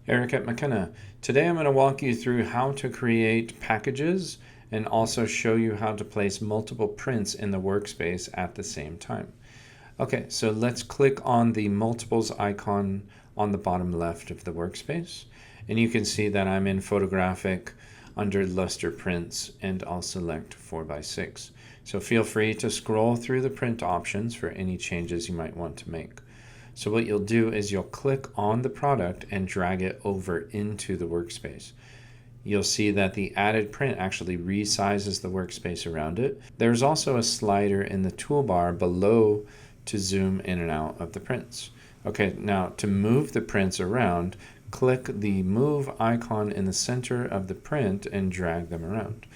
Eric at McKenna. Today I'm going to walk you through how to create packages and also show you how to place multiple prints in the workspace at the same time. Okay, so let's click on the multiples icon on the bottom left of the workspace, and you can see that I'm in photographic under luster prints, and I'll select 4x6. So feel free to scroll through the print options for any changes you might want to make. So what you'll do is you'll click on the product and drag it over into the workspace. You'll see that the added print actually resizes the workspace around it. There's also a slider in the toolbar below to zoom in and out of the prints. Okay, now to move the prints around, click the move icon in the center of the print and drag them around.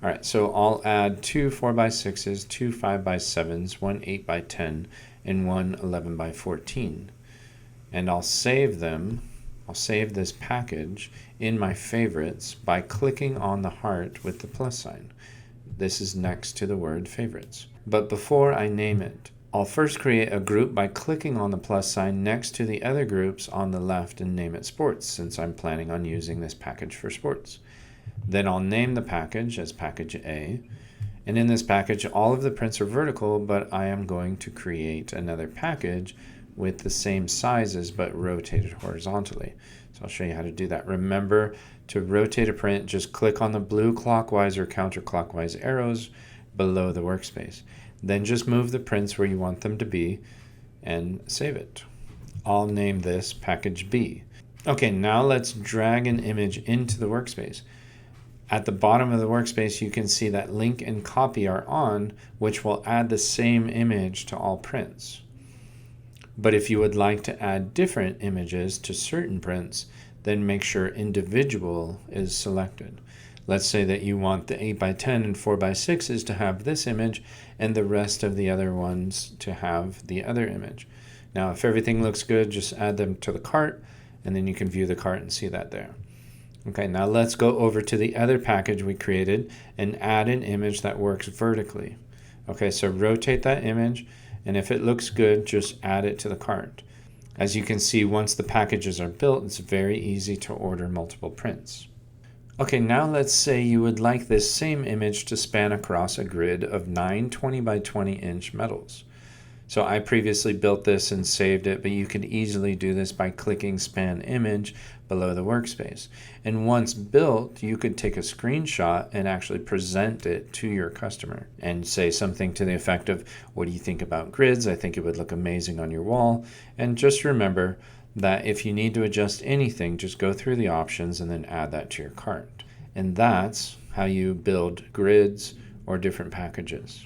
All right, so I'll add 2 4x6s, 2 5x7s, 1 8x10, and 1 11x14. And I'll save them. I'll save this package in my favorites by clicking on the heart with the plus sign. This is next to the word favorites. But before I name it, I'll first create a group by clicking on the plus sign next to the other groups on the left and name it sports, since I'm planning on using this package for sports. Then I'll name the package as package A. And in this package, all of the prints are vertical, but I am going to create another package with the same sizes but rotated horizontally. So I'll show you how to do that. Remember, to rotate a print, just click on the blue clockwise or counterclockwise arrows below the workspace. Then just move the prints where you want them to be and save it. I'll name this package B. Okay, now let's drag an image into the workspace. At the bottom of the workspace, you can see that link and copy are on, which will add the same image to all prints. But if you would like to add different images to certain prints, then make sure individual is selected. Let's say that you want the 8x10 and 4x6s to have this image and the rest of the other ones to have the other image. Now, if everything looks good, just add them to the cart, and then you can view the cart and see that there. Okay, now let's go over to the other package we created and add an image that works vertically. Okay, so rotate that image, and if it looks good, just add it to the cart. As you can see, once the packages are built, it's very easy to order multiple prints. Okay, now let's say you would like this same image to span across a grid of 9 20x20-inch metals. So I previously built this and saved it, but you can easily do this by clicking Span Image below the workspace. And once built, you could take a screenshot and actually present it to your customer and say something to the effect of, what do you think about grids? I think it would look amazing on your wall. And just remember that if you need to adjust anything, just go through the options and then add that to your cart. And that's how you build grids or different packages.